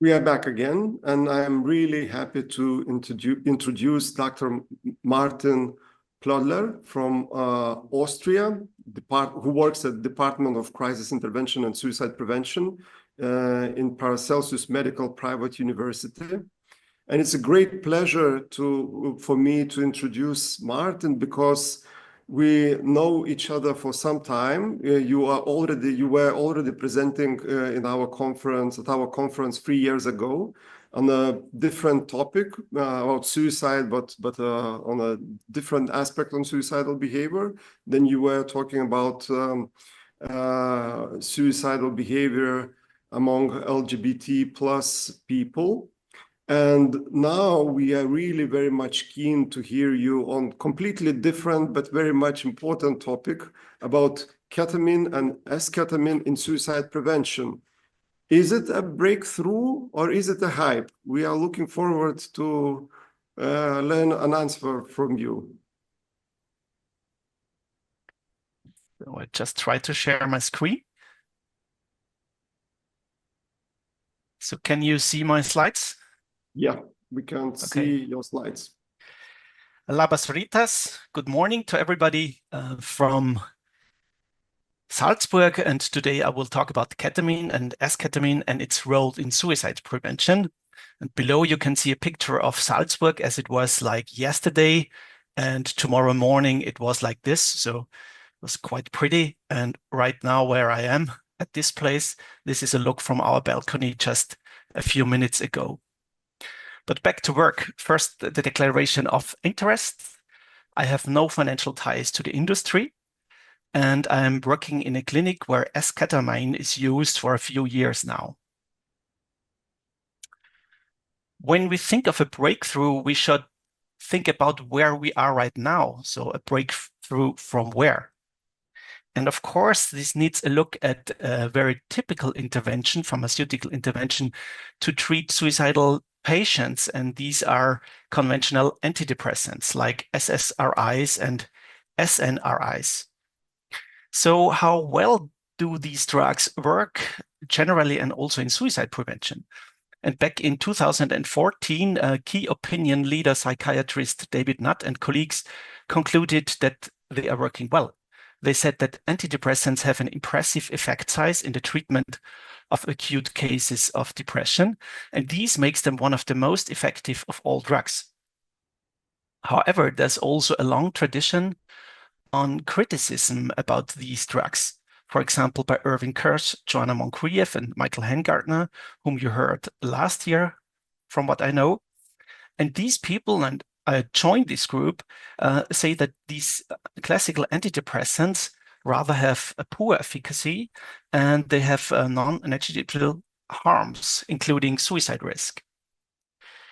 We are back again, and I am really happy to introduce Dr. Martin Plöderl from Austria, who works at the Department of Crisis Intervention and Suicide Prevention in Paracelsus Medical Private University. And it's a great pleasure for me to introduce Martin because we know each other for some time. You were already presenting at our conference 3 years ago on a different topic about suicide, but on a different aspect on suicidal behavior. Then you were talking about suicidal behavior among LGBT plus people. And now we are really very much keen to hear you on completely different but very much important topic about ketamine and esketamine in suicide prevention. Is it a breakthrough or is it a hype? We are looking forward to learn an answer from you. So I just try to share my screen. So can you see my slides? Yeah, we can see your slides. Labas ritas. Good morning to everybody from Salzburg. And today I will talk about ketamine and esketamine and its role in suicide prevention. And below you can see a picture of Salzburg as it was like yesterday. And tomorrow morning it was like this. So it was quite pretty. And right now where I am at this place, this is a look from our balcony just a few minutes ago. But back to work. First, the declaration of interest. I have no financial ties to the industry, and I am working in a clinic where esketamine is used for a few years now. When we think of a breakthrough, we should think about where we are right now. So a breakthrough from where? And of course, this needs a look at a very typical intervention, pharmaceutical intervention, to treat suicidal patients, and these are conventional antidepressants like SSRIs and SNRIs. So how well do these drugs work generally and also in suicide prevention? And back in 2014, key opinion leader psychiatrist David Nutt and colleagues concluded that they are working well. They said that antidepressants have an impressive effect size in the treatment of acute cases of depression, and these makes them one of the most effective of all drugs. However, there's also a long tradition on criticism about these drugs. For example, by Irving Kirsch, Joanna Moncrieff, and Michael Hengartner, whom you heard last year, from what I know. And these people, and I joined this group, say that these classical antidepressants rather have a poor efficacy and they have non-negligible harms, including suicide risk.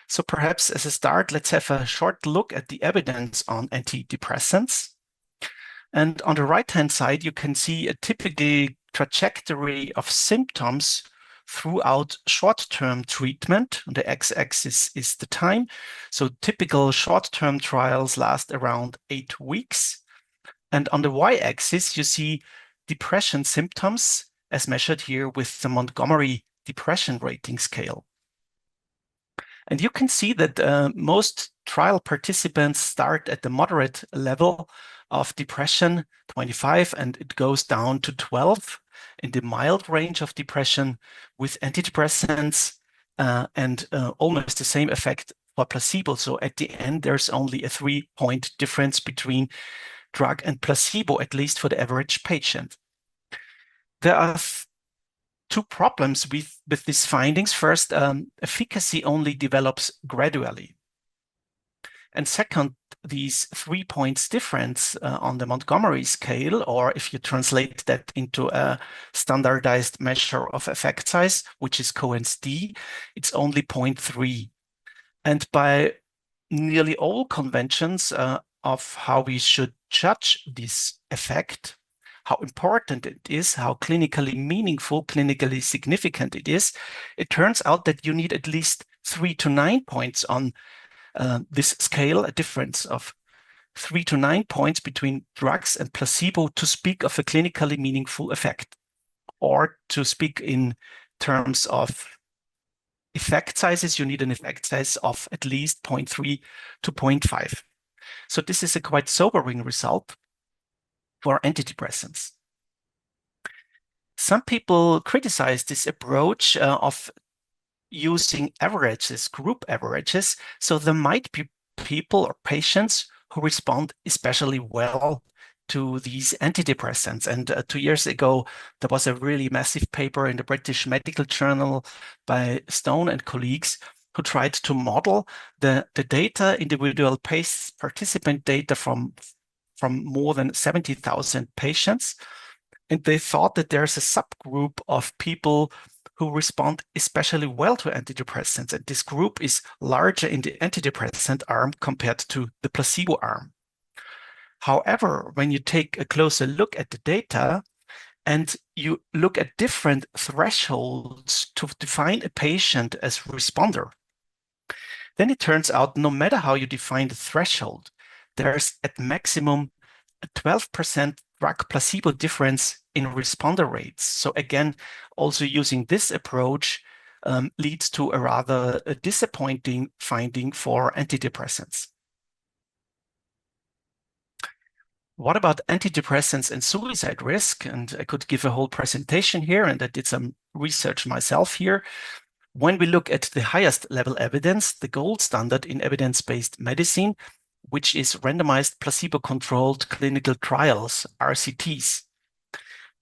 So perhaps as a start, let's have a short look at the evidence on antidepressants. And on the right-hand side, you can see a typical trajectory of symptoms throughout short-term treatment. The x-axis is the time. So typical short-term trials last around 8 weeks. And on the y-axis, you see depression symptoms as measured here with the Montgomery Depression Rating Scale. And you can see that most trial participants start at the moderate level of depression, 25, and it goes down to 12 in the mild range of depression with antidepressants and almost the same effect for placebo. So at the end, there's only a 3-point difference between drug and placebo, at least for the average patient. There are 2 problems with these findings. First, efficacy only develops gradually. And second, these 3 points difference on the Montgomery scale, or if you translate that into a standardized measure of effect size, which is Cohen's d, it's only 0.3. And by nearly all conventions of how we should judge this effect, how important it is, how clinically meaningful, clinically significant it is, it turns out that you need at least 3 to 9 points on this scale, a difference of 3 to 9 points between drugs and placebo to speak of a clinically meaningful effect, or to speak in terms of effect sizes, you need an effect size of at least 0.3 to 0.5. So this is a quite sobering result for antidepressants. Some people criticize this approach of using averages, group averages. So there might be people or patients who respond especially well to these antidepressants. And 2 years ago, there was a really massive paper in the British Medical Journal by Stone and colleagues who tried to model the data, individual participant data from more than 70,000 patients. And they thought that there's a subgroup of people who respond especially well to antidepressants. And this group is larger in the antidepressant arm compared to the placebo arm. However, when you take a closer look at the data and you look at different thresholds to define a patient as responder, then it turns out no matter how you define the threshold, there's at maximum a 12% drug placebo difference in responder rates. So again, also using this approach leads to a rather disappointing finding for antidepressants. What about antidepressants and suicide risk? And I could give a whole presentation here, and I did some research myself here. When we look at the highest level evidence, the gold standard in evidence-based medicine, which is randomized placebo-controlled clinical trials, RCTs,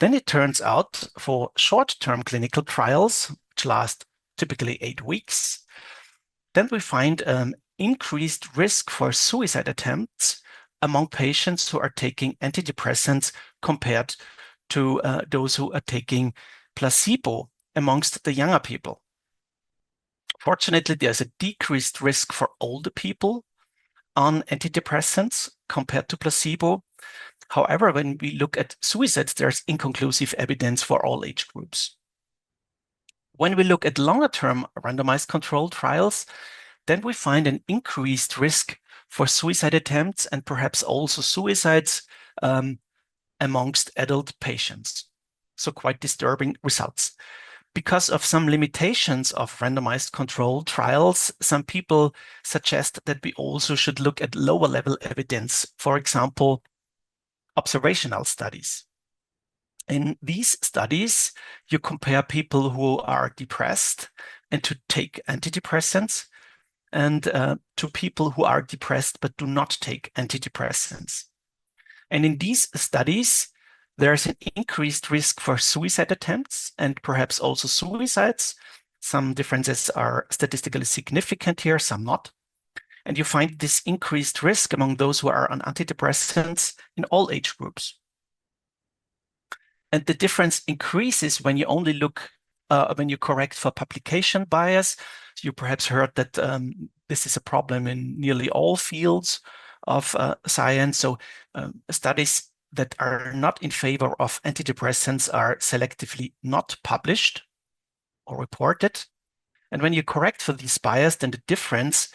then it turns out for short-term clinical trials, which last typically 8 weeks, then we find increased risk for suicide attempts among patients who are taking antidepressants compared to those who are taking placebo amongst the younger people. Fortunately, there's a decreased risk for older people on antidepressants compared to placebo. However, when we look at suicides, there's inconclusive evidence for all age groups. When we look at longer-term randomized controlled trials, then we find an increased risk for suicide attempts and perhaps also suicides amongst adult patients. So quite disturbing results. Because of some limitations of randomized controlled trials, some people suggest that we also should look at lower level evidence, for example, observational studies. In these studies, you compare people who are depressed and to take antidepressants, and to people who are depressed but do not take antidepressants. And in these studies, there's an increased risk for suicide attempts and perhaps also suicides. Some differences are statistically significant here, some not. And you find this increased risk among those who are on antidepressants in all age groups. And the difference increases when you only look, when you correct for publication bias. You perhaps heard that this is a problem in nearly all fields of science. So studies that are not in favor of antidepressants are selectively not published or reported. And when you correct for this bias, then the difference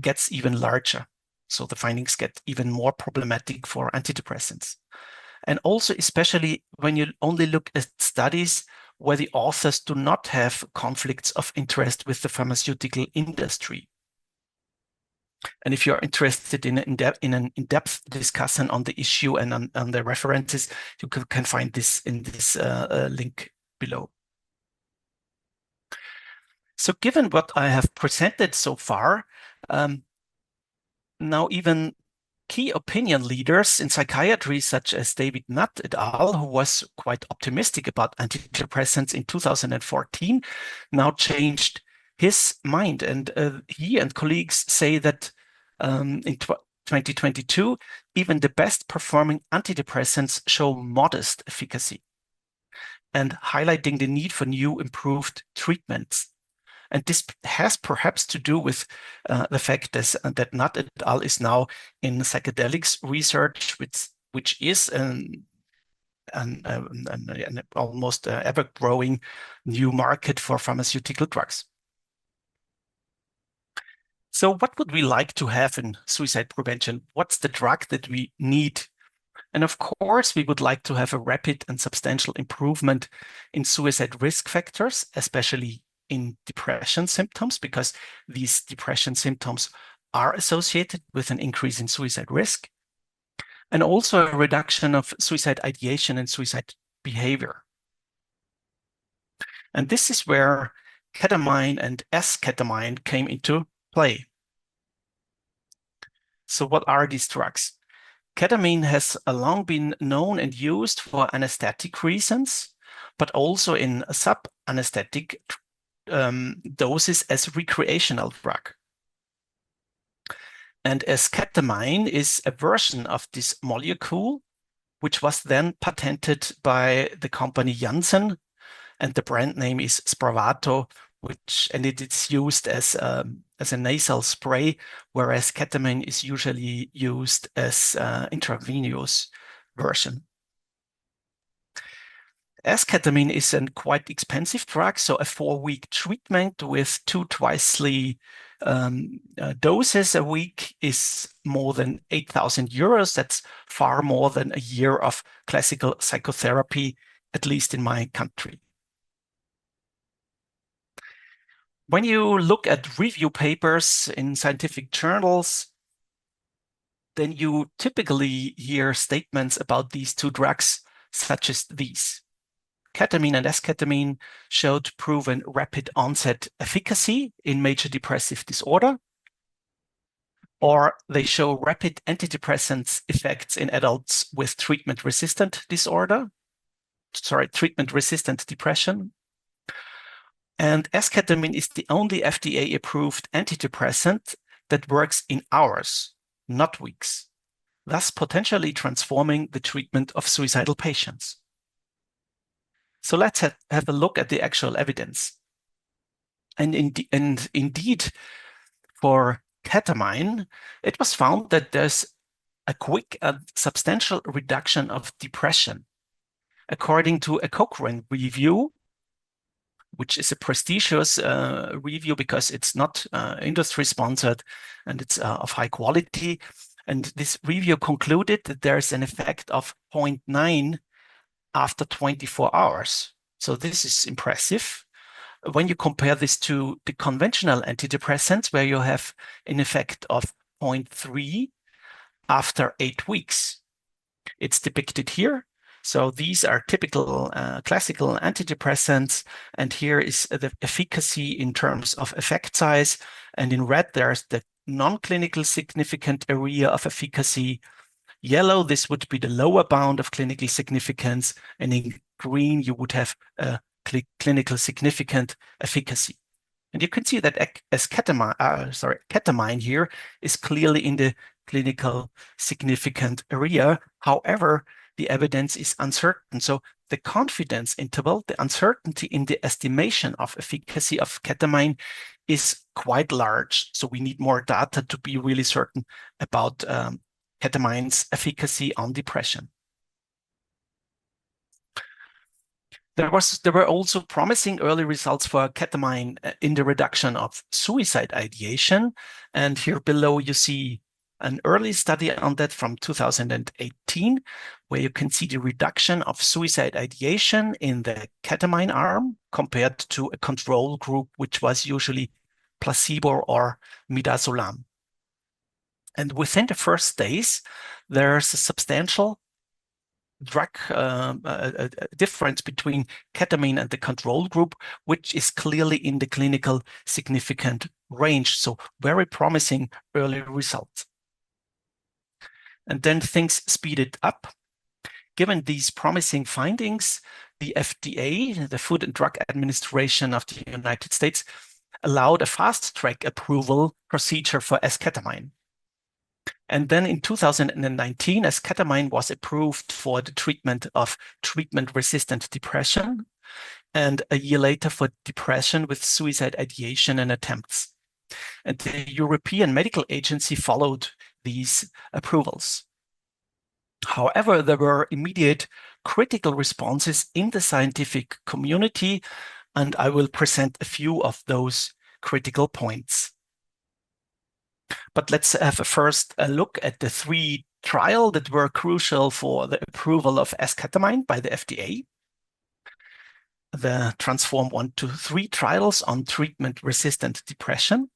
gets even larger. So the findings get even more problematic for antidepressants. And also, especially when you only look at studies where the authors do not have conflicts of interest with the pharmaceutical industry. And if you're interested in an in-depth discussion on the issue and on the references, you can find this in this link below. So given what I have presented so far, now even key opinion leaders in psychiatry, such as David Nutt et al., who was quite optimistic about antidepressants in 2014, now changed his mind. And he and colleagues say that in 2022, even the best performing antidepressants show modest efficacy, and highlighting the need for new improved treatments. And this has perhaps to do with the fact that Nutt et al. Is now in psychedelics research, which is an almost ever-growing new market for pharmaceutical drugs. So what would we like to have in suicide prevention? What's the drug that we need? And of course, we would like to have a rapid and substantial improvement in suicide risk factors, especially in depression symptoms, because these depression symptoms are associated with an increase in suicide risk, and also a reduction of suicide ideation and suicide behavior. And this is where ketamine and esketamine came into play. So what are these drugs? Ketamine has long been known and used for anesthetic reasons, but also in sub-anesthetic doses as recreational drug. And esketamine is a version of this molecule, which was then patented by the company Janssen, and the brand name is Spravato, and it is used as a nasal spray, whereas ketamine is usually used as intravenous version. Esketamine is a quite expensive drug, so a 4-week treatment with 2 twice-daily doses a week is more than 8,000 euros. That's far more than a year of classical psychotherapy, at least in my country. When you look at review papers in scientific journals, then you typically hear statements about these 2 drugs, such as these. Ketamine and esketamine showed proven rapid onset efficacy in major depressive disorder, or they show rapid antidepressant effects in adults with treatment-resistant depression. And esketamine is the only FDA-approved antidepressant that works in hours, not weeks, thus potentially transforming the treatment of suicidal patients. So let's have a look at the actual evidence. And indeed, for ketamine, it was found that there's a quick and substantial reduction of depression. According to a Cochrane review, which is a prestigious review because it's not industry-sponsored and it's of high quality. And this review concluded that there's an effect of 0.9 after 24 hours. So this is impressive. When you compare this to the conventional antidepressants, where you have an effect of 0.3 after 8 weeks. It's depicted here. So these are typical classical antidepressants, and here is the efficacy in terms of effect size. And in red, there's the non-clinical significant area of efficacy. Yellow, this would be the lower bound of clinical significance, and in green, you would have a clinical significant efficacy. And you can see that ketamine here is clearly in the clinical significant area. However, the evidence is uncertain. So the confidence interval, the uncertainty in the estimation of efficacy of ketamine is quite large. So we need more data to be really certain about ketamine's efficacy on depression. There were also promising early results for ketamine in the reduction of suicide ideation. And here below you see an early study on that from 2018, where you can see the reduction of suicide ideation in the ketamine arm compared to a control group, which was usually placebo or midazolam. And within the first days, there's a substantial drug difference between ketamine and the control group, which is clearly in the clinical significant range. So very promising early results. And then things speeded up. Given these promising findings, the FDA, the Food and Drug Administration of the United States, allowed a fast-track approval procedure for esketamine. And then in 2019, esketamine was approved for the treatment of treatment-resistant depression, and a year later for depression with suicide ideation and attempts. And the European Medical Agency followed these approvals. However, there were immediate critical responses in the scientific community, and I will present a few of those critical points. But let's have first a look at the 3 trials that were crucial for the approval of esketamine by the FDA. the Transform 1 to 3 trials on treatment-resistant depression.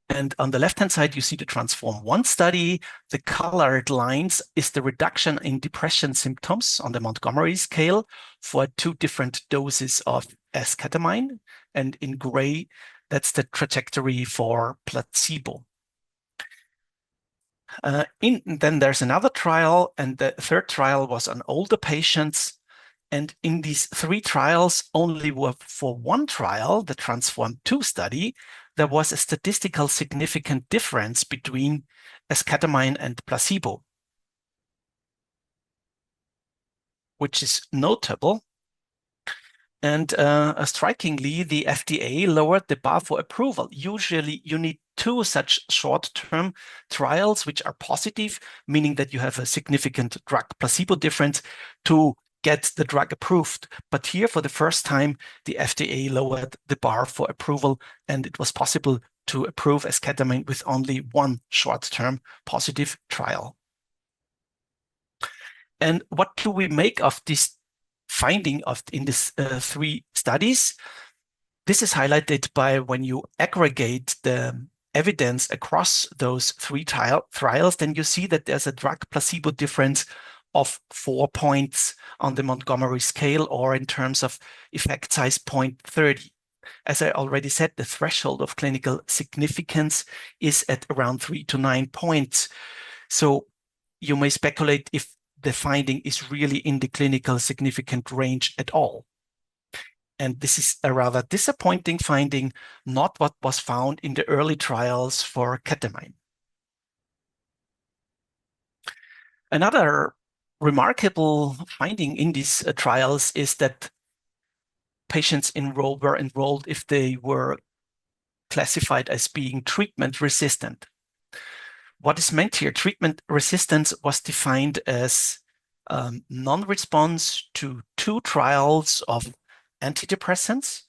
And on the left-hand side, you see the Transform 1 study. The colored lines is the reduction in depression symptoms on the Montgomery scale for 2 different doses of esketamine. And in gray, that's the trajectory for placebo. Then there's another trial, and the third trial was on older patients. And in these 3 trials, only for one trial, the Transform 2 study, there was a statistical significant difference between esketamine and placebo, which is notable. And strikingly, the FDA lowered the bar for approval. Usually, you need 2 such short-term trials, which are positive, meaning that you have a significant drug placebo difference to get the drug approved. But here, for the first time, the FDA lowered the bar for approval, and it was possible to approve esketamine with only 1 short-term positive trial. And what do we make of this finding in these 3 studies? This is highlighted by when you aggregate the evidence across those 3 trials, then you see that there's a drug placebo difference of 4 points on the Montgomery scale, or in terms of effect size, 0.30. As I already said, the threshold of clinical significance is at around 3 to 9 points. So you may speculate if the finding is really in the clinical significant range at all. And this is a rather disappointing finding, not what was found in the early trials for ketamine. Another remarkable finding in these trials is that patients were enrolled if they were classified as being treatment resistant. What is meant here? Treatment resistance was defined as non-response to 2 trials of antidepressants,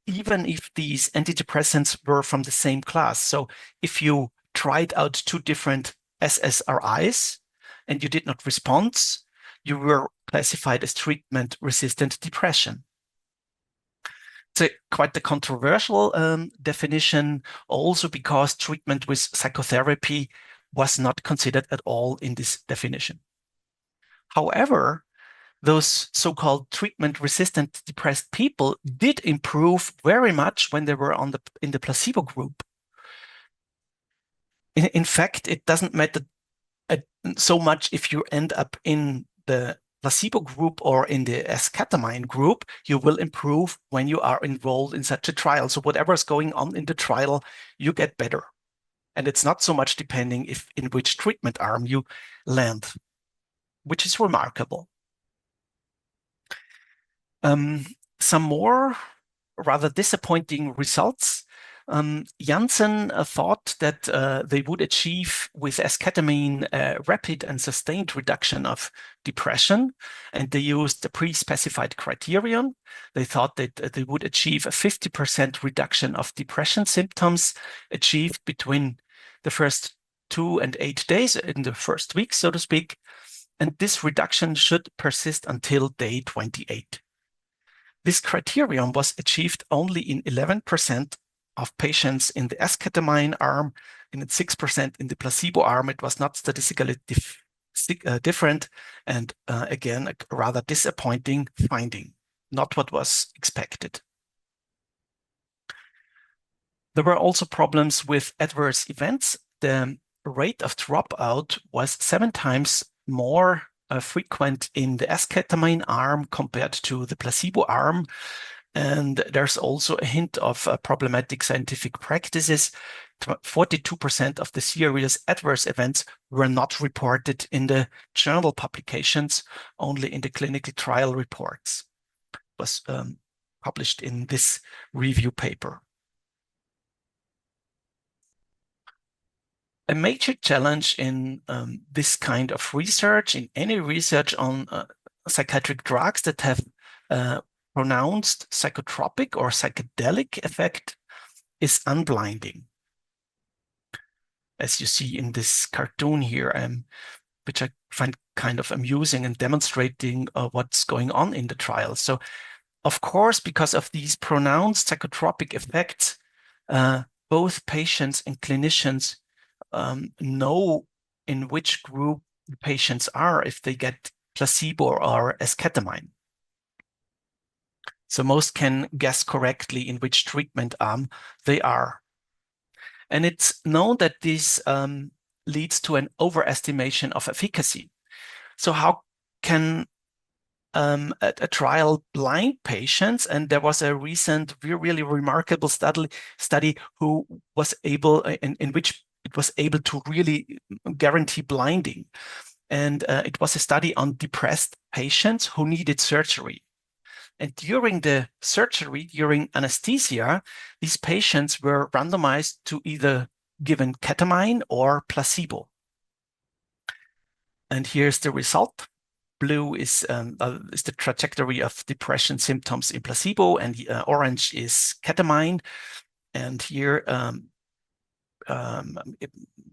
even if these antidepressants were from the same class. So if you tried out 2 different SSRIs and you did not respond, you were classified as treatment-resistant depression. It's quite a controversial definition, also because treatment with psychotherapy was not considered at all in this definition. However, those so-called treatment-resistant depressed people did improve very much when they were in the placebo group. In fact, it doesn't matter so much if you end up in the placebo group or in the esketamine group, you will improve when you are enrolled in such a trial. So whatever's going on in the trial, you get better. And it's not so much depending in which treatment arm you land, which is remarkable. Some more rather disappointing results. Janssen thought that they would achieve with esketamine a rapid and sustained reduction of depression, and they used a pre-specified criterion. They thought that they would achieve a 50% reduction of depression symptoms achieved between the first 2 and 8 days, in the first week, so to speak, and this reduction should persist until day 28. This criterion was achieved only in 11% of patients in the esketamine arm, and in 6% in the placebo arm. It was not statistically different, and again, a rather disappointing finding, not what was expected. There were also problems with adverse events. The rate of dropout was 7 times more frequent in the esketamine arm compared to the placebo arm. And there's also a hint of problematic scientific practices. 42% of the serious adverse events were not reported in the journal publications, only in the clinical trial reports. It was published in this review paper. A major challenge in this kind of research, in any research on psychiatric drugs that have pronounced psychotropic or psychedelic effect, is unblinding. As you see in this cartoon here, which I find kind of amusing and demonstrating what's going on in the trial. So, of course, because of these pronounced psychotropic effects, both patients and clinicians know in which group the patients are if they get placebo or esketamine. So most can guess correctly in which treatment arm they are. And it's known that this leads to an overestimation of efficacy. So how can a trial blind patients? And there was a recent really remarkable study who was able, in which it was able to really guarantee blinding. And it was a study on depressed patients who needed surgery. And during the surgery, during anesthesia, these patients were randomized to either given ketamine or placebo. And here's the result. Blue is the trajectory of depression symptoms in placebo, and orange is ketamine. And here,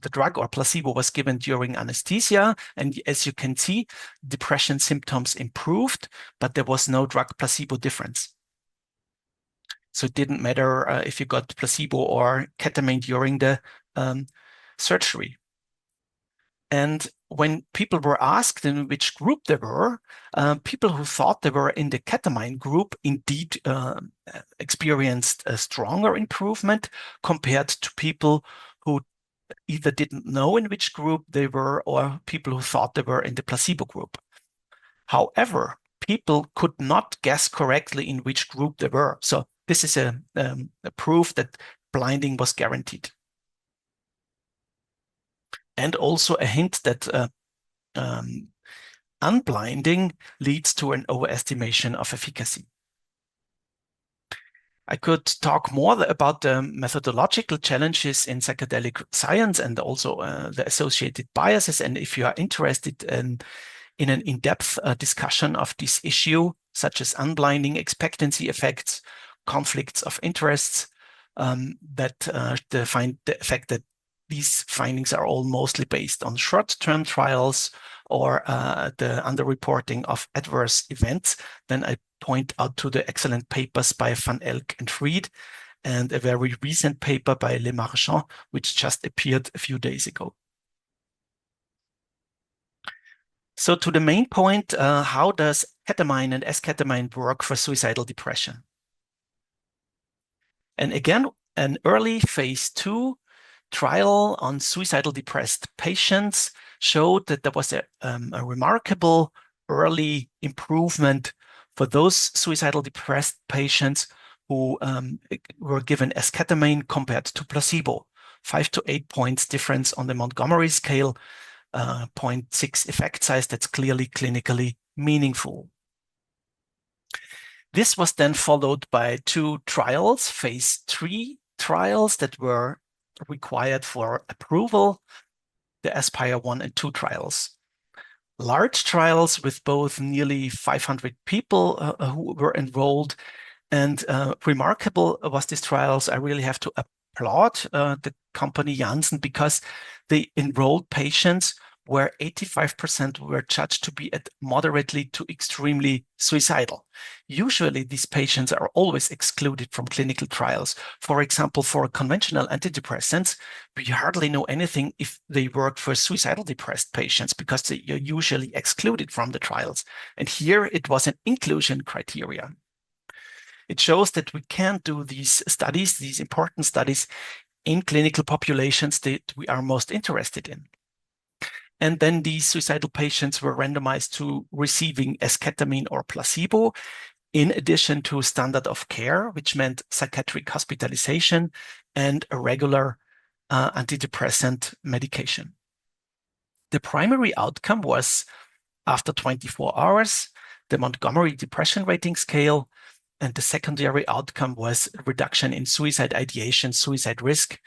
the drug or placebo was given during anesthesia. And as you can see, depression symptoms improved, but there was no drug placebo difference. So it didn't matter if you got placebo or ketamine during the surgery. And when people were asked in which group they were, people who thought they were in the ketamine group indeed experienced a stronger improvement compared to people who either didn't know in which group they were or people who thought they were in the placebo group. However, people could not guess correctly in which group they were. So this is a proof that blinding was guaranteed. And also a hint that unblinding leads to an overestimation of efficacy. I could talk more about the methodological challenges in psychedelic science and also the associated biases. And if you are interested in an in-depth discussion of this issue, such as unblinding, expectancy effects, conflicts of interests, the fact that these findings are all mostly based on short-term trials or the underreporting of adverse events, then I point out to the excellent papers by Van Elk and Fried, and a very recent paper by Le Marchand, which just appeared a few days ago. So to the main point, how does ketamine and esketamine work for suicidal depression? And again, an early phase 2 trial on suicidal depressed patients showed that there was a remarkable early improvement for those suicidal depressed patients who were given esketamine compared to placebo. 5 to 8 points difference on the Montgomery scale, 0.6 effect size. That's clearly clinically meaningful. This was then followed by 2 trials, phase 3 trials that were required for approval, the Aspire 1 and 2 trials. Large trials with both nearly 500 people who were enrolled. And remarkable was these trials. I really have to applaud the company Janssen, because they enrolled patients where 85% were judged to be at moderately to extremely suicidal. Usually, these patients are always excluded from clinical trials. For example, for conventional antidepressants, we hardly know anything if they work for suicidal depressed patients because they are usually excluded from the trials. And here it was an inclusion criteria. It shows that we can do these studies, these important studies, in clinical populations that we are most interested in. And then these suicidal patients were randomized to receiving esketamine or placebo, in addition to standard of care, which meant psychiatric hospitalization and a regular antidepressant medication. The primary outcome was, after 24 hours, the Montgomery Depression Rating Scale, and the secondary outcome was a reduction in suicide ideation, suicide risk,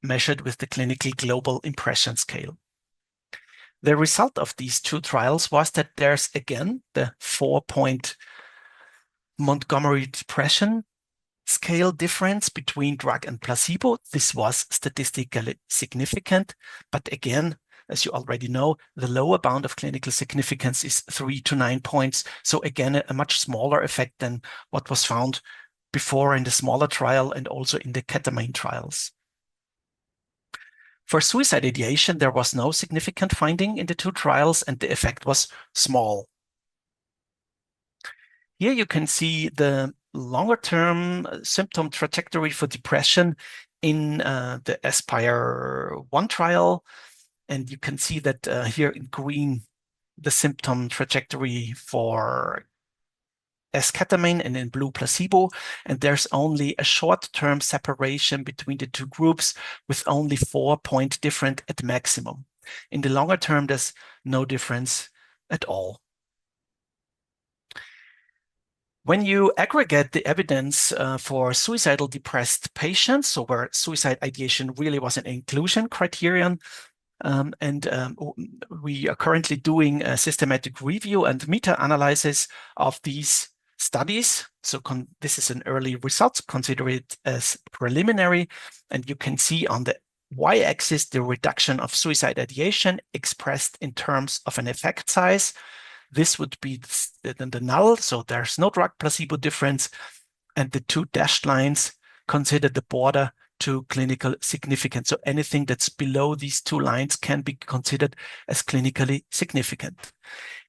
measured with the Clinical Global Impression Scale. The result of these 2 trials was that there's again the 4-point Montgomery Depression Scale difference between drug and placebo. This was statistically significant, but again, as you already know, the lower bound of clinical significance is 3 to 9 points. So again, a much smaller effect than what was found before in the smaller trial and also in the ketamine trials. For suicide ideation, there was no significant finding in the two trials, and the effect was small. Here you can see the longer-term symptom trajectory for depression in the Aspire-1 trial. And you can see that here in green, the symptom trajectory for esketamine, and in blue placebo, and there's only a short-term separation between the two groups with only 4-point difference at maximum. In the longer term, there's no difference at all. When you aggregate the evidence for suicidal depressed patients, so where suicide ideation really was an inclusion criterion, we are currently doing a systematic review and meta-analysis of these studies. So this is an early result, consider it as preliminary, and you can see on the y-axis the reduction of suicide ideation expressed in terms of an effect size. This would be the null, so there's no drug placebo difference, and the two dashed lines consider the border to clinical significance. So anything that's below these two lines can be considered as clinically significant.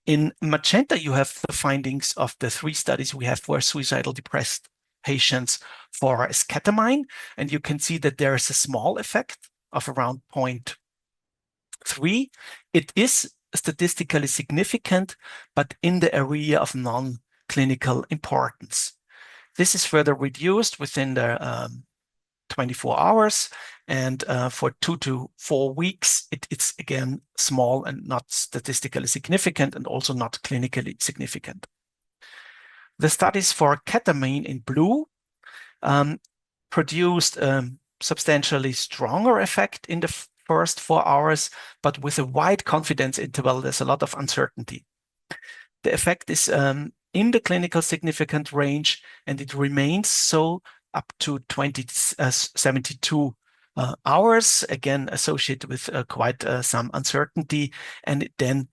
In magenta, you have the findings of the 3 studies we have for suicidal depressed patients for esketamine, and you can see that there is a small effect of around 0.3. It is statistically significant, but in the area of non-clinical importance. This is further reduced within the 24 hours, and for 2 to 4 weeks, it's again small and not statistically significant and also not clinically significant. The studies for ketamine in blue produced a substantially stronger effect in the first 4 hours, but with a wide confidence interval. There's a lot of uncertainty. The effect is in the clinical significant range, and it remains so up to 72 hours, again associated with quite some uncertainty, and it then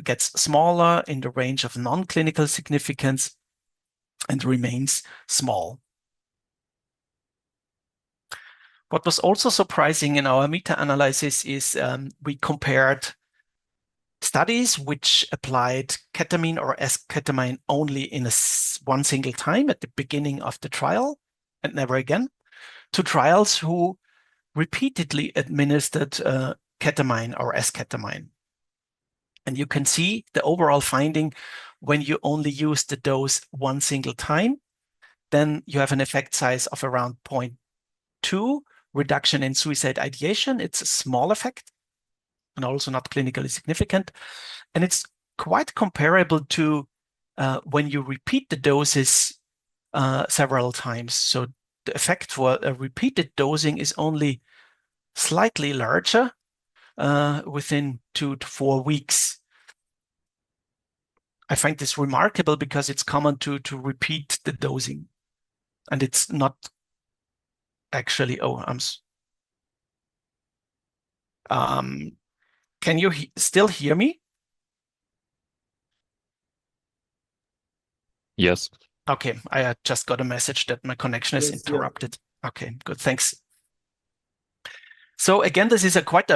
gets smaller in the range of non-clinical significance and remains small. What was also surprising in our meta-analysis is we compared studies which applied ketamine or esketamine only in one single time at the beginning of the trial and never again, to trials who repeatedly administered ketamine or esketamine. And you can see the overall finding when you only use the dose one single time, then you have an effect size of around 0.2 reduction in suicide ideation. It's a small effect and also not clinically significant. And it's quite comparable to when you repeat the doses several times. So the effect for a repeated dosing is only slightly larger within 2 to 4 weeks. I find this remarkable because it's common to repeat the dosing, and it's not actually. Can you still hear me? Yes. Okay, I just got a message that my connection is interrupted. Yeah. Okay, good, thanks. So again, this is a quite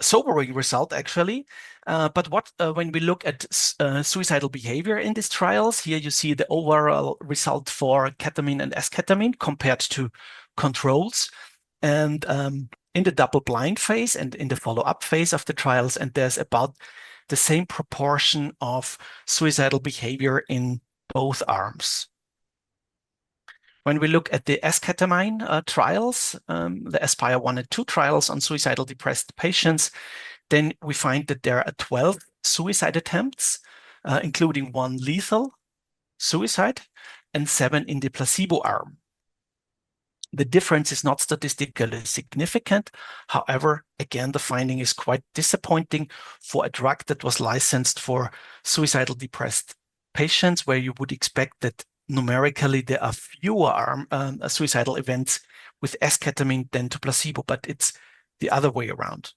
sobering result, actually. But when we look at suicidal behavior in these trials, here you see the overall result for ketamine and esketamine compared to controls, and in the double-blind phase and in the follow-up phase of the trials, and there's about the same proportion of suicidal behavior in both arms. When we look at the esketamine trials, the Aspire 1 and 2 trials on suicidal depressed patients, then we find that there are 12 suicide attempts, including 1 lethal suicide and 7 in the placebo arm. The difference is not statistically significant. However, again, the finding is quite disappointing for a drug that was licensed for suicidal depressed patients, where you would expect that numerically there are fewer suicidal events with esketamine than to placebo, but it's the other way around.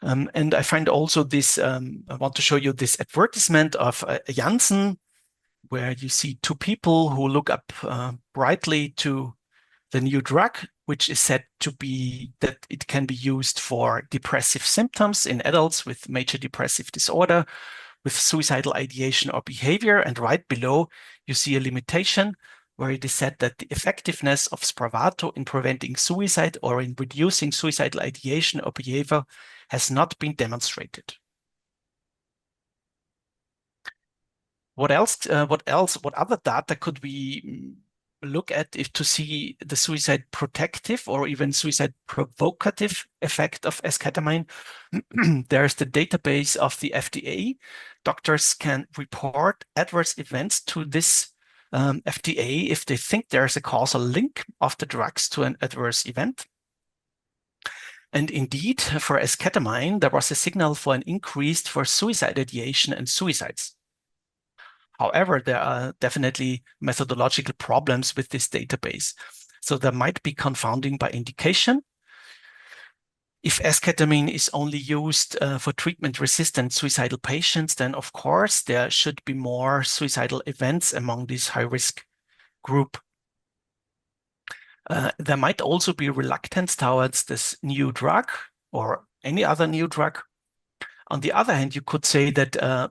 And I find also this, I want to show you this advertisement of Janssen, where you see two people who look up brightly to the new drug, which is said to be that it can be used for depressive symptoms in adults with major depressive disorder, with suicidal ideation or behavior. And right below, you see a limitation where it is said that the effectiveness of Spravato in preventing suicide or in reducing suicidal ideation or behavior has not been demonstrated. What else? What other data could we look at if to see the suicide protective or even suicide provocative effect of esketamine? There's the database of the FDA. Doctors can report adverse events to this FDA if they think there's a causal link of the drugs to an adverse event. And indeed, for esketamine, there was a signal for an increase for suicide ideation and suicides. However, there are definitely methodological problems with this database. So there might be confounding by indication. If esketamine is only used for treatment-resistant suicidal patients, then of course there should be more suicidal events among this high-risk group. There might also be reluctance towards this new drug or any other new drug. On the other hand, you could say that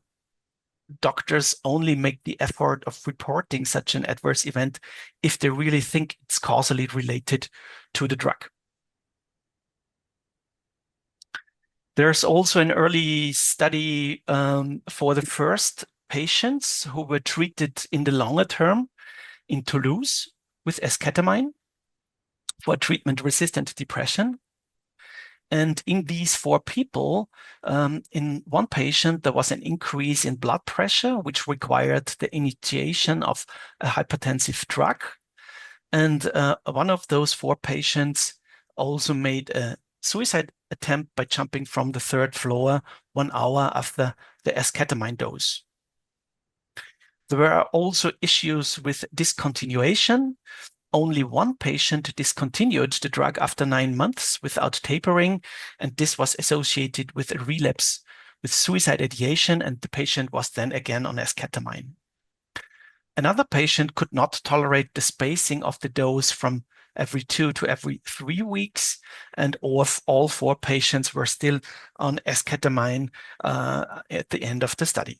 doctors only make the effort of reporting such an adverse event if they really think it's causally related to the drug. There's also an early study for the first patients who were treated in the longer term in Toulouse with esketamine for treatment-resistant depression. And in these 4 people, in one patient, there was an increase in blood pressure, which required the initiation of a hypertensive drug. And one of those 4 patients also made a suicide attempt by jumping from the 3rd floor 1 hour after the esketamine dose. There were also issues with discontinuation. Only one patient discontinued the drug after 9 months without tapering, and this was associated with a relapse with suicide ideation, and the patient was then again on esketamine. Another patient could not tolerate the spacing of the dose from every 2 to every 3 weeks, and all 4 patients were still on esketamine at the end of the study.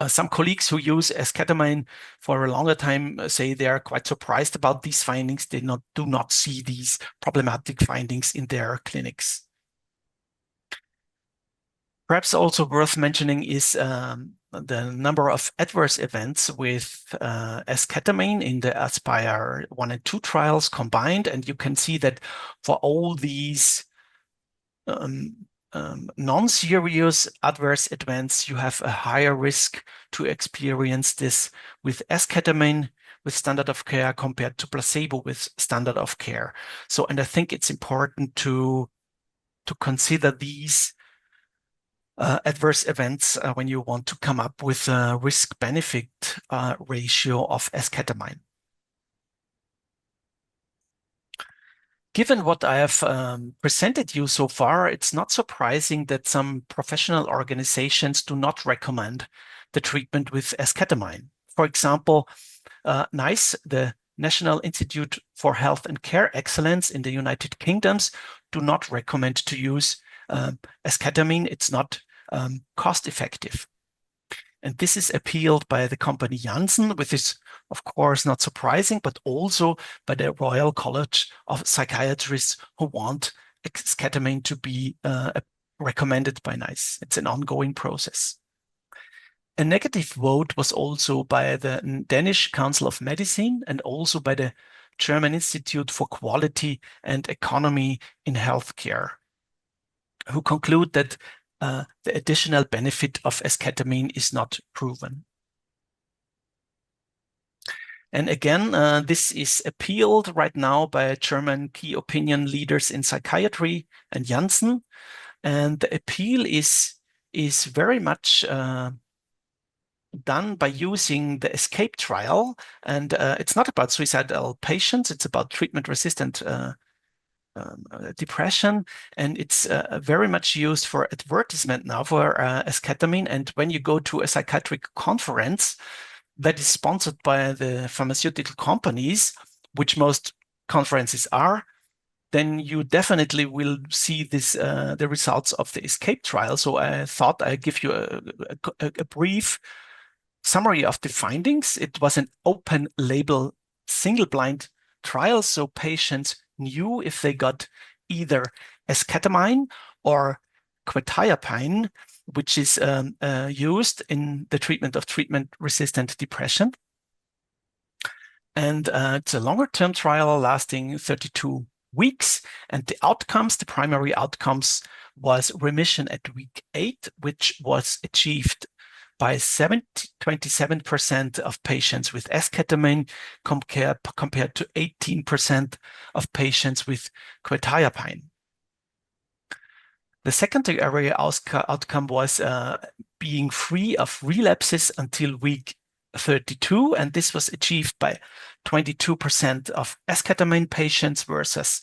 Some colleagues who use esketamine for a longer time say they are quite surprised about these findings. They do not see these problematic findings in their clinics. Perhaps also worth mentioning is the number of adverse events with esketamine in the ASPIRE 1 and 2 trials combined. And you can see that for all these non-serious adverse events, you have a higher risk to experience this with esketamine with standard of care compared to placebo with standard of care. So, and I think it's important to consider these adverse events when you want to come up with a risk-benefit ratio of esketamine. Given what I have presented you so far, it's not surprising that some professional organizations do not recommend the treatment with esketamine. For example, NICE, the National Institute for Health and Care Excellence in the United Kingdom, do not recommend to use esketamine. It's not cost effective. And this is appealed by the company Janssen, which is, of course, not surprising, but also by the Royal College of Psychiatrists who want esketamine to be recommended by NICE. It's an ongoing process. A negative vote was also by the Danish Council of Medicine and also by the German Institute for Quality and Economy in Healthcare, who conclude that the additional benefit of esketamine is not proven. And again, this is appealed right now by German key opinion leaders in psychiatry and Janssen. And the appeal is very much done by using the ESCAPE trial. And it's not about suicidal patients, it's about treatment-resistant depression, and it's very much used for advertisement now for esketamine. And when you go to a psychiatric conference that is sponsored by the pharmaceutical companies, which most conferences are, then you definitely will see this the results of the ESCAPE trial. So I thought I'd give you a brief summary of the findings. It was an open label single blind trial, so patients knew if they got either esketamine or quetiapine, which is used in the treatment of treatment-resistant depression. And it's a longer-term trial lasting 32 weeks. And the outcomes, the primary outcomes, was remission at week 8, which was achieved by 27% of patients with esketamine compared to 18% of patients with quetiapine. The secondary outcome was being free of relapses until week 32, and this was achieved by 22% of esketamine patients versus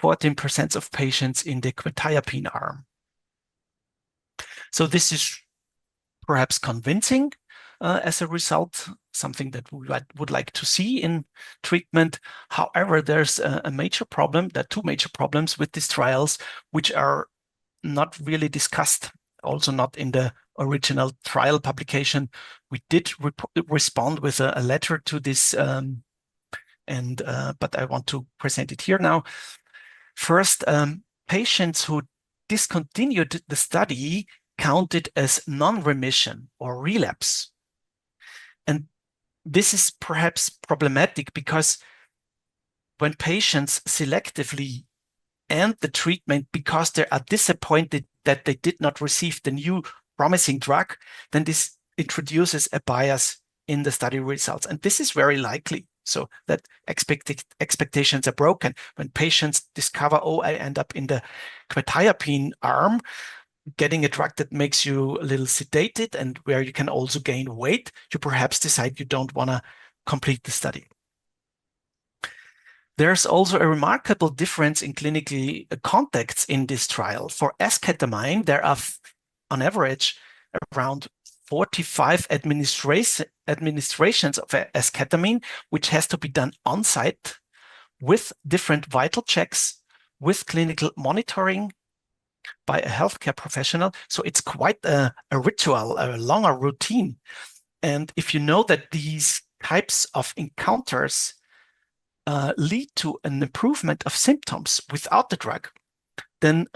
14% of patients in the quetiapine arm. So this is perhaps convincing as a result, something that we would like to see in treatment. However, there's a major problem. There are two major problems with these trials, which are not really discussed, also not in the original trial publication. We did respond with a letter to this, but I want to present it here now. First, patients who discontinued the study counted as non-remission or relapse. And this is perhaps problematic because when patients selectively end the treatment because they are disappointed that they did not receive the new promising drug, then this introduces a bias in the study results. And this is very likely, so that expectations are broken. When patients discover, oh, I end up in the quetiapine arm, getting a drug that makes you a little sedated and where you can also gain weight, you perhaps decide you don't want to complete the study. There's also a remarkable difference in clinical contexts in this trial. For esketamine, there are on average around 45 administrations of esketamine, which has to be done on site with different vital checks, with clinical monitoring by a healthcare professional. So it's quite a ritual, a longer routine. And if you know that these types of encounters lead to an improvement of symptoms without the drug, then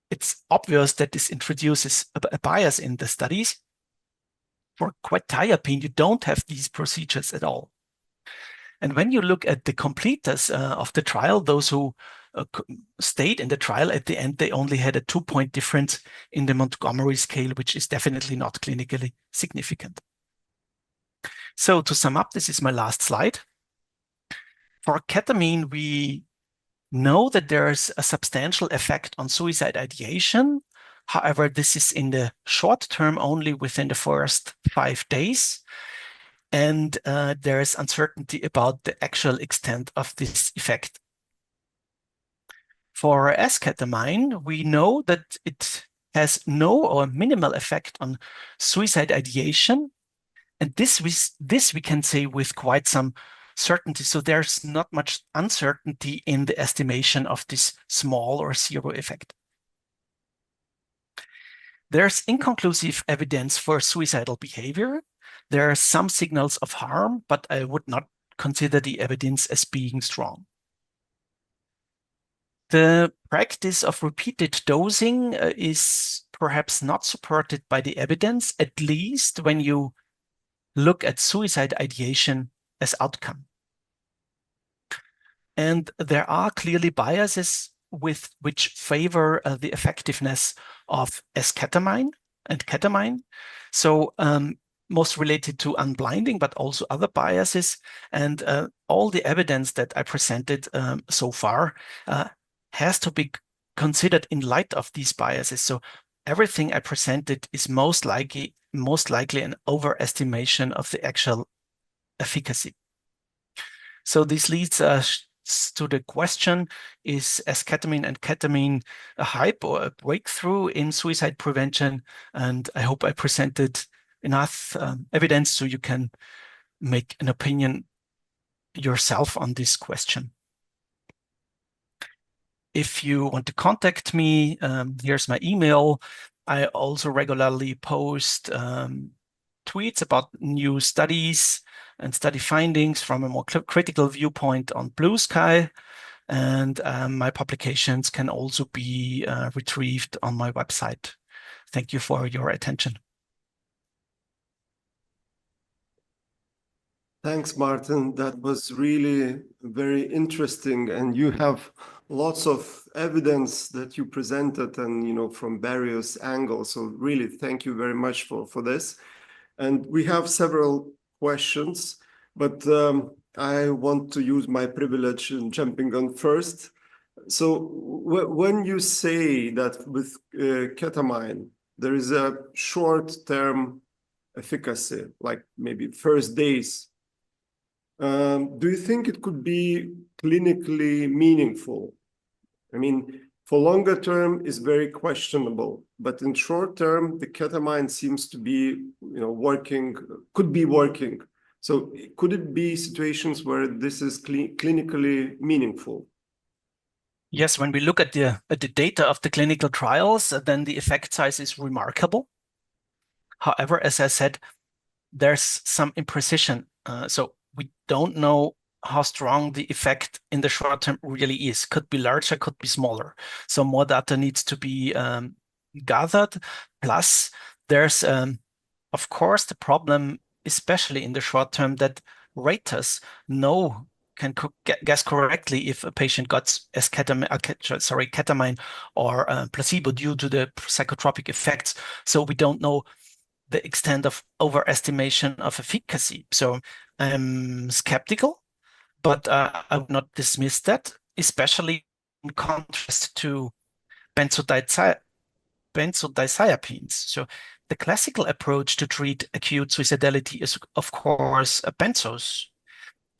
it's obvious that this introduces a bias in the studies. For quetiapine, you don't have these procedures at all. And when you look at the completers of the trial, those who stayed in the trial, at the end, they only had a 2-point difference in the Montgomery scale, which is definitely not clinically significant. So to sum up, this is my last slide. For ketamine, we know that there's a substantial effect on suicide ideation. However, this is in the short term only within the first 5 days. And there is uncertainty about the actual extent of this effect. For esketamine, we know that it has no or minimal effect on suicide ideation. And this we can say with quite some certainty. So there's not much uncertainty in the estimation of this small or zero effect. There's inconclusive evidence for suicidal behavior. There are some signals of harm, but I would not consider the evidence as being strong. The practice of repeated dosing is perhaps not supported by the evidence, at least when you look at suicide ideation as outcome. And there are clearly biases which favor the effectiveness of esketamine and ketamine. So most related to unblinding, but also other biases. And all the evidence that I presented so far has to be considered in light of these biases. So everything I presented is most likely an overestimation of the actual efficacy. So this leads us to the question, is esketamine and ketamine a hype or a breakthrough in suicide prevention? And I hope I presented enough evidence so you can make an opinion yourself on this question. If you want to contact me, here's my email. I also regularly post tweets about new studies and study findings from a more critical viewpoint on Blue Sky. And my publications can also be retrieved on my website. Thank you for your attention. Thanks, Martin. That was really very interesting, and you have lots of evidence that you presented, and from various angles. So really, thank you very much for this. And we have several questions, but I want to use my privilege in jumping on first. So when you say that with ketamine, there is a short-term efficacy, like maybe first days, do you think it could be clinically meaningful? I mean, for longer term is very questionable, but in short term, the ketamine seems to be, working, could be working. So could it be situations where this is clinically meaningful? Yes, when we look at the data of the clinical trials, then the effect size is remarkable. However, as I said, there's some imprecision. So we don't know how strong the effect in the short term really is. Could be larger, could be smaller. So more data needs to be gathered. Plus, there's, of course, the problem, especially in the short term, that raters can guess correctly if a patient got ketamine or placebo due to the psychotropic effects. So we don't know the extent of overestimation of efficacy. So I'm skeptical, but I would not dismiss that, especially in contrast to benzodiazepines. So the classical approach to treat acute suicidality is, of course, benzos.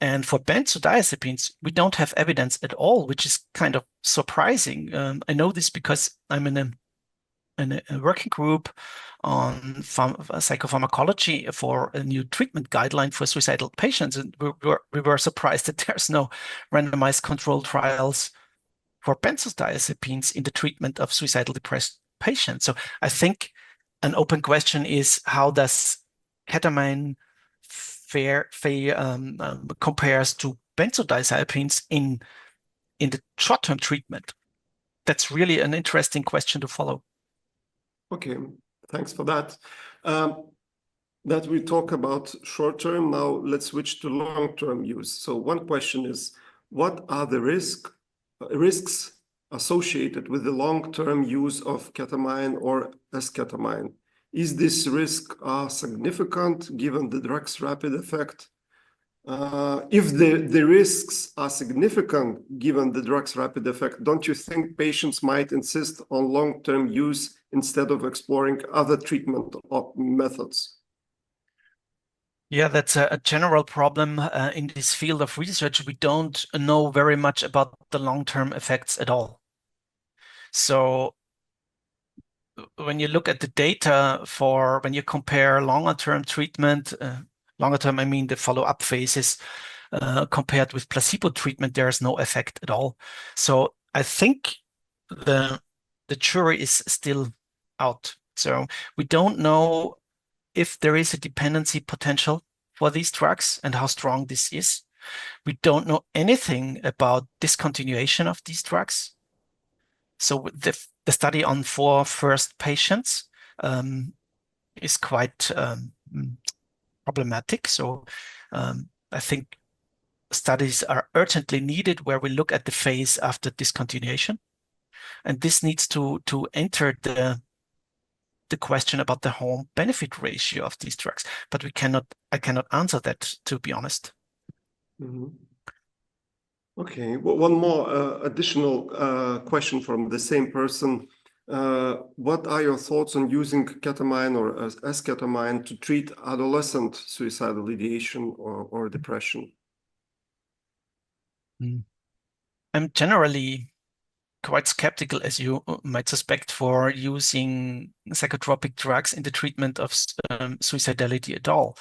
And for benzodiazepines, we don't have evidence at all, which is kind of surprising. I know this because I'm in a working group on psychopharmacology for a new treatment guideline for suicidal patients. And we were surprised that there's no randomized controlled trials for benzodiazepines in the treatment of suicidal depressed patients. So I think an open question is, how does ketamine compares to benzodiazepines in the short-term treatment? That's really an interesting question to follow. Okay, thanks for that. That we talk about short-term, now let's switch to long-term use. So one question is, what are the risks associated with the long-term use of ketamine or esketamine? Is this risk significant given the drug's rapid effect? If the risks are significant given the drug's rapid effect, don't you think patients might insist on long-term use instead of exploring other treatment methods? Yeah, that's a general problem in this field of research. We don't know very much about the long-term effects at all. So when you look at the data when you compare longer-term treatment, longer term, I mean the follow-up phases, compared with placebo treatment, there is no effect at all. So I think the jury is still out. So we don't know if there is a dependency potential for these drugs and how strong this is. We don't know anything about discontinuation of these drugs. So the study on 4 first patients is quite problematic. So I think studies are urgently needed where we look at the phase after discontinuation. And this needs to enter the question about the harm benefit ratio of these drugs. But I cannot answer that, to be honest. Mm-hmm. Okay, well, one more additional question from the same person. What are your thoughts on using ketamine or esketamine to treat adolescent suicidal ideation or depression? I'm generally quite skeptical, as you might suspect, for using psychotropic drugs in the treatment of suicidality at all.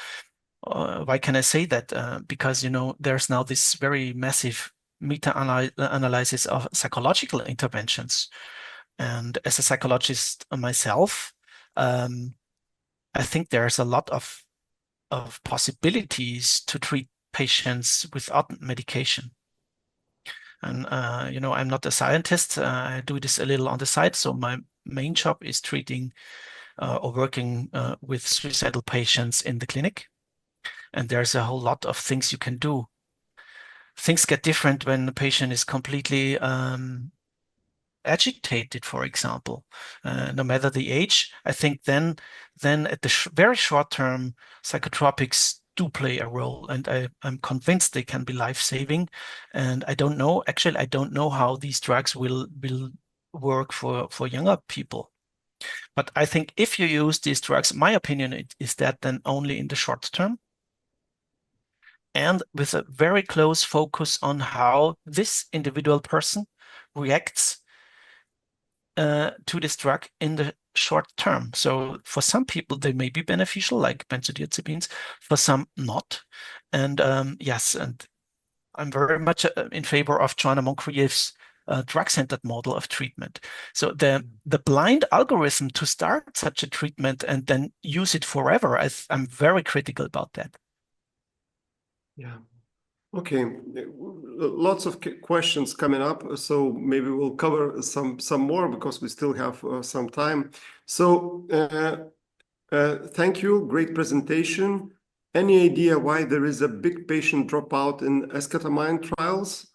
Why can I say that? Because, there's now this very massive meta-analysis of psychological interventions. And as a psychologist myself, I think there's a lot of possibilities to treat patients without medication. And, I'm not a scientist. I do this a little on the side. So my main job is treating or working with suicidal patients in the clinic. And there's a whole lot of things you can do. Things get different when the patient is completely agitated, for example, no matter the age. I think then at the very short term, psychotropics do play a role, and I'm convinced they can be life-saving. And I don't know, actually, I don't know how these drugs will work for younger people. But I think if you use these drugs, my opinion is that then only in the short term, and with a very close focus on how this individual person reacts to this drug in the short term. So for some people, they may be beneficial, like benzodiazepines, for some not. And yes, and I'm very much in favor of Joanna Moncrieff's drug-centered model of treatment. So the blind algorithm to start such a treatment and then use it forever, I'm very critical about that. Yeah. Okay, lots of questions coming up, so maybe we'll cover some more because we still have some time. So thank you, great presentation. Any idea why there is a big patient dropout in esketamine trials?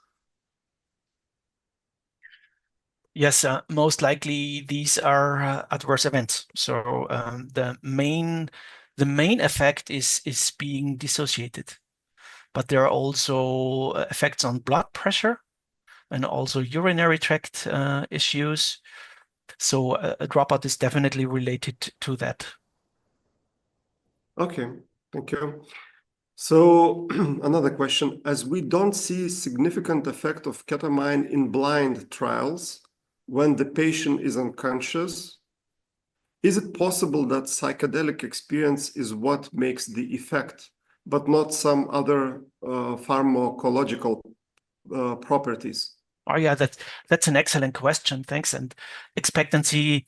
Yes, most likely these are adverse events. So the main effect is being dissociated. But there are also effects on blood pressure and also urinary tract issues. So a dropout is definitely related to that. Okay, thank you. So another question, as we don't see significant effect of ketamine in blind trials when the patient is unconscious, is it possible that psychedelic experience is what makes the effect, but not some other pharmacological properties? Oh yeah, that's an excellent question. Thanks. And expectancy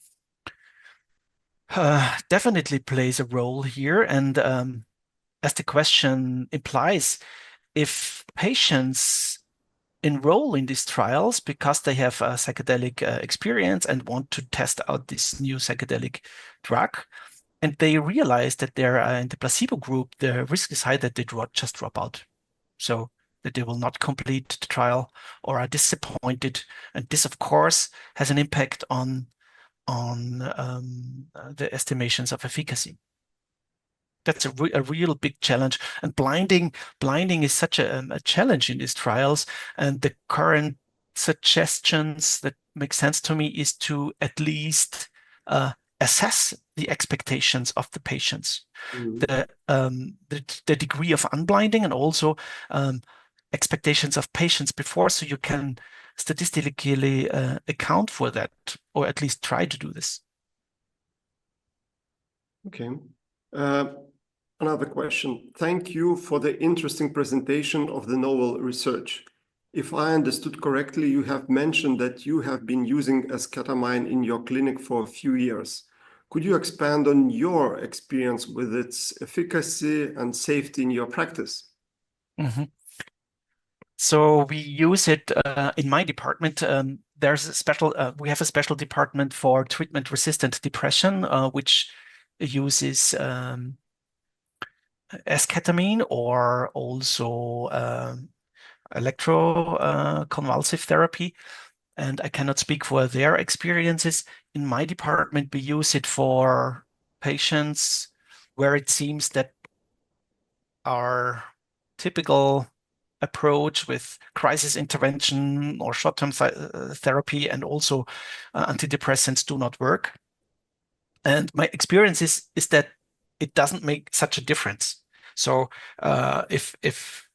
definitely plays a role here. And as the question implies, if patients enroll in these trials because they have a psychedelic experience and want to test out this new psychedelic drug, and they realize that they're in the placebo group, the risk is high that they just drop out. So that they will not complete the trial or are disappointed. And this, of course, has an impact on the estimations of efficacy. That's a real big challenge. And blinding is such a challenge in these trials. And the current suggestions that make sense to me is to at least assess the expectations of the patients, the degree of unblinding, and also expectations of patients before, so you can statistically account for that, or at least try to do this. Okay. Another question. Thank you for the interesting presentation of the novel research. If I understood correctly, you have mentioned that you have been using esketamine in your clinic for a few years. Could you expand on your experience with its efficacy and safety in your practice? Mm-hmm. So we use it in my department. There's a special, we have a special department for treatment-resistant depression, which uses esketamine or also electroconvulsive therapy. And I cannot speak for their experiences. In my department, we use it for patients where it seems that our typical approach with crisis intervention or short-term therapy and also antidepressants do not work. And my experience is that it doesn't make such a difference. So if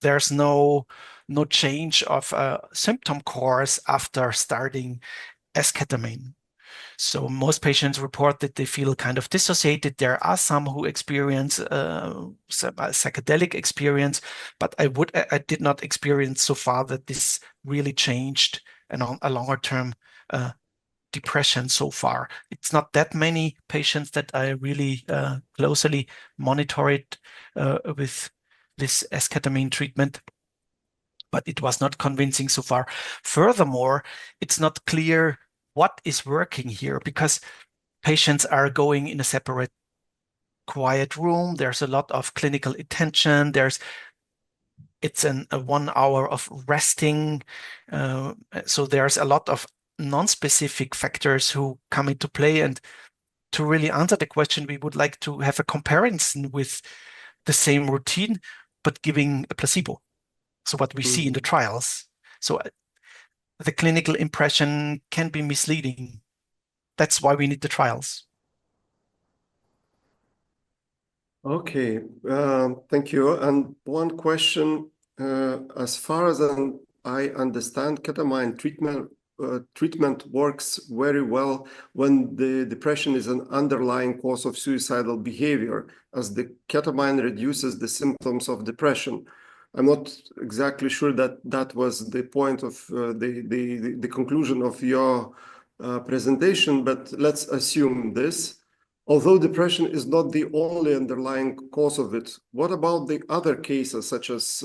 there's no no change of symptom course after starting esketamine. So most patients report that they feel kind of dissociated. There are some who experience some psychedelic experience, but I did not experience so far that this really changed a longer term depression so far. It's not that many patients that I really closely monitored with this esketamine treatment, but it was not convincing so far. Furthermore, it's not clear what is working here because patients are going in a separate quiet room. There's a lot of clinical attention. It's a 1 hour of resting. So there's a lot of non-specific factors who come into play. And to really answer the question, we would like to have a comparison with the same routine, but giving a placebo. So what we see in the trials. So the clinical impression can be misleading. That's why we need the trials. Okay, thank you. And one question, as far as I understand, ketamine treatment works very well when the depression is an underlying cause of suicidal behavior, as the ketamine reduces the symptoms of depression. I'm not exactly sure that that was the point of the conclusion of your presentation, but let's assume this. Although depression is not the only underlying cause of it, what about the other cases such as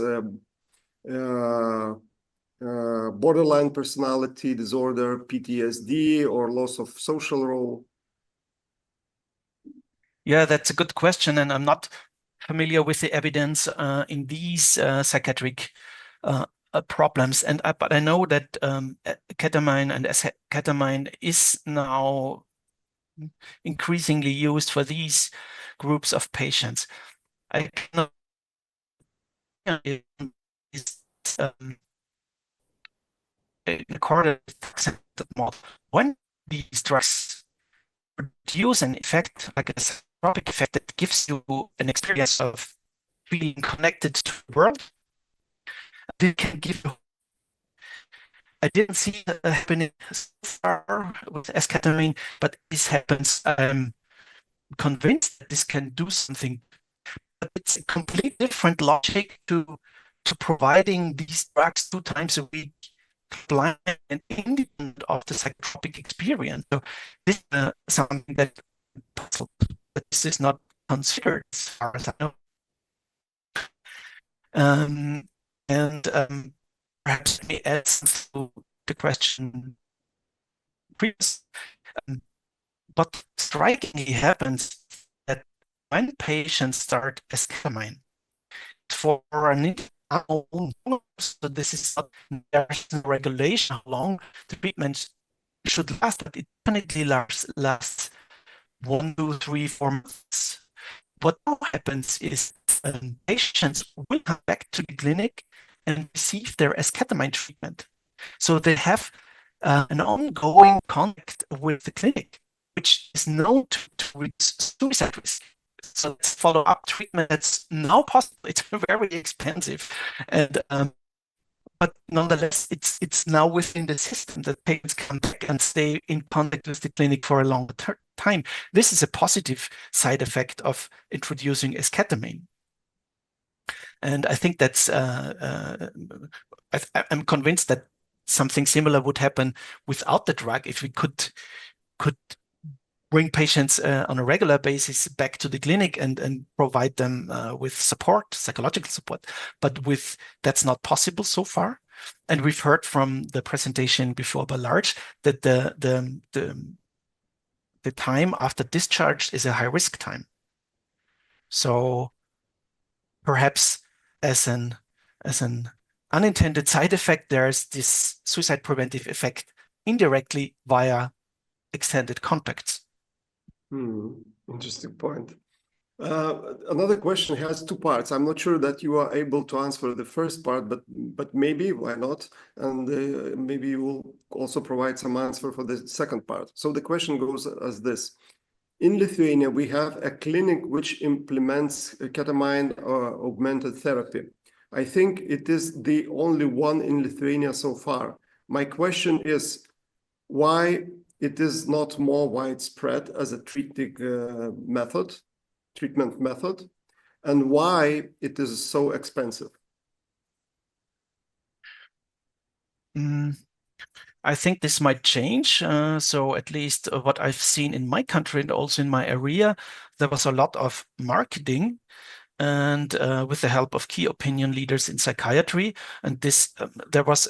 borderline personality disorder, PTSD, or loss of social role? Yeah, that's a good question, and I'm not familiar with the evidence in these psychiatric problems. But I know that ketamine and esketamine is now increasingly used for these groups of patients. I cannot according to the model. When these drugs produce an effect, like a psychotropic effect that gives you an experience of feeling connected to the world, they can give you. I didn't see that happening so far with esketamine, but this happens. I'm convinced that this can do something. But it's a completely different logic to providing these drugs 2 times a week, blind and independent of the psychotropic experience. So this is something that puzzled, but this is not considered as far as I know. Perhaps let me add something to the question previous. What strikingly happens that when patients start esketamine for an so this is not, there's no regulation how long the treatment should last, but it definitely lasts 1, 2, 3, 4 months. What now happens is patients will come back to the clinic and receive their esketamine treatment. So they have an ongoing contact with the clinic, which is known to reduce suicide risk. So it's follow-up treatment that's now possible. It's very expensive, and but nonetheless, it's now within the system that patients come back and stay in contact with the clinic for a longer time. This is a positive side effect of introducing esketamine. And I think that's, I'm convinced that something similar would happen without the drug if we could bring patients on a regular basis back to the clinic and provide them with support, psychological support. But that's not possible so far. And we've heard from the presentation before by Large that the time after discharge is a high risk time. So perhaps as an unintended side effect, there's this suicide preventive effect indirectly via extended contacts. Interesting point. Another question has 2 parts. I'm not sure that you are able to answer the first part, but maybe, why not? And maybe you will also provide some answer for the second part. So the question goes as this. In Lithuania, we have a clinic which implements ketamine augmented therapy. I think it is the only one in Lithuania so far. My question is why it is not more widespread as a treatment method, and why it is so expensive. I think this might change. So at least what I've seen in my country and also in my area, there was a lot of marketing and with the help of key opinion leaders in psychiatry. And this, there was,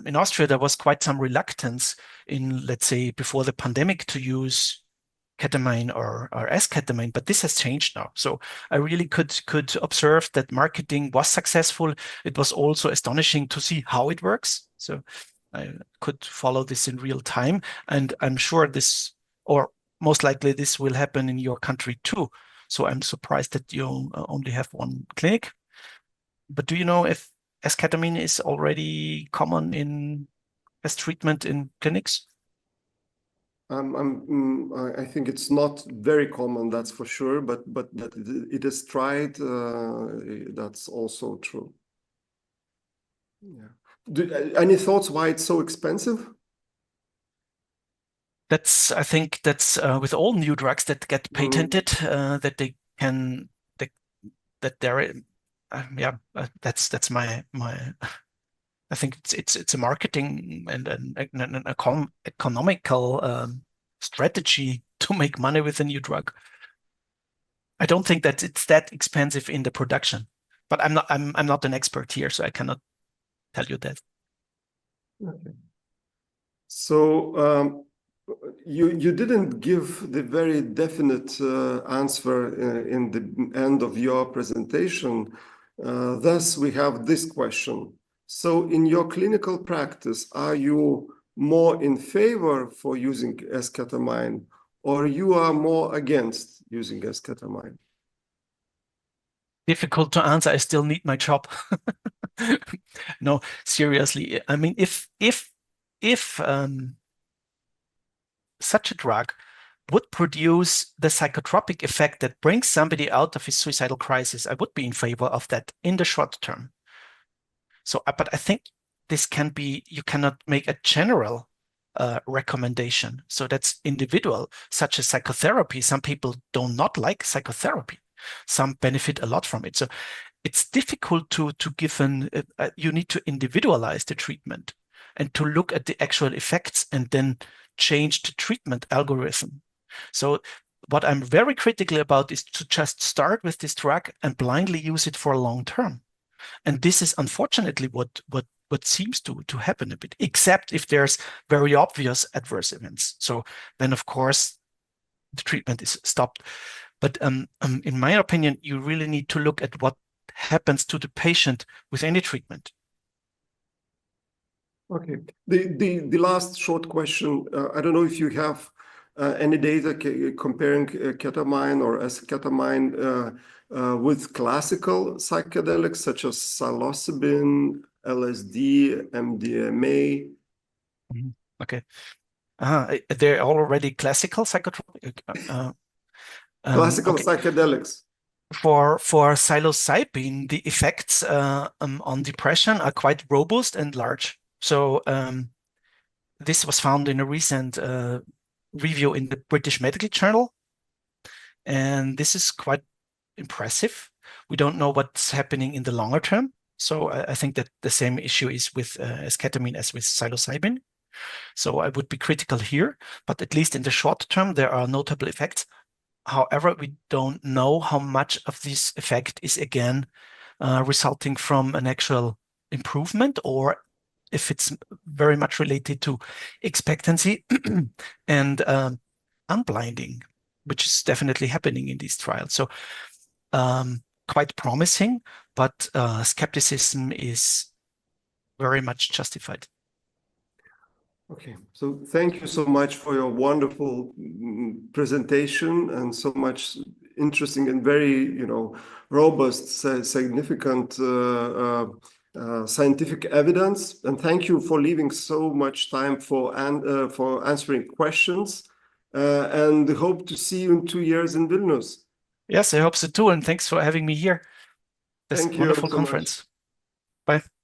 in Austria, there was quite some reluctance in, let's say, before the pandemic to use ketamine or esketamine, but this has changed now. So I really could observe that marketing was successful. It was also astonishing to see how it works. So I could follow this in real time, and I'm sure this, or most likely this will happen in your country too. So I'm surprised that you only have one clinic. But do you know if esketamine is already common as treatment in clinics? I think it's not very common, that's for sure, but that it is tried, that's also true. Yeah. Any thoughts why it's so expensive? I think that's with all new drugs that get patented, that they can, that there, yeah, that's my. I think it's a marketing and an economical strategy to make money with a new drug. I don't think that it's that expensive in the production, but I'm not an expert here, so I cannot tell you that. Okay. So you didn't give the very definite answer in the end of your presentation. Thus, we have this question. So in your clinical practice, are you more in favor for using esketamine, or you are more against using esketamine? Difficult to answer. I still need my job. No, seriously. I mean, if such a drug would produce the psychotropic effect that brings somebody out of his suicidal crisis, I would be in favor of that in the short term. So, but I think this can be, you cannot make a general recommendation. So that's individual, such as psychotherapy. Some people do not like psychotherapy. Some benefit a lot from it. So it's difficult to give you need to individualize the treatment and to look at the actual effects and then change the treatment algorithm. So what I'm very critical about is to just start with this drug and blindly use it for a long term. And this is unfortunately what seems to happen a bit, except if there's very obvious adverse events. So then, of course, the treatment is stopped. But in my opinion, you really need to look at what happens to the patient with any treatment. Okay. The last short question, I don't know if you have any data comparing ketamine or esketamine with classical psychedelics such as psilocybin, LSD, MDMA. Okay. They're already classical psychotropic. Classical okay. psychedelics. For psilocybin, the effects on depression are quite robust and large. So this was found in a recent review in the British Medical Journal, and this is quite impressive. We don't know what's happening in the longer term. So I think that the same issue is with esketamine as with psilocybin. So I would be critical here, but at least in the short term, there are notable effects. However, we don't know how much of this effect is again resulting from an actual improvement, or if it's very much related to expectancy and unblinding, which is definitely happening in these trials. So quite promising, but skepticism is very much justified. Okay, so thank you so much for your wonderful presentation and so much interesting and very, robust, significant scientific evidence. And thank you for leaving so much time for answering questions. And hope to see you in 2 years in Vilnius. Yes, I hope so too. And thanks for having me here. This Thank you wonderful so conference. much. Bye.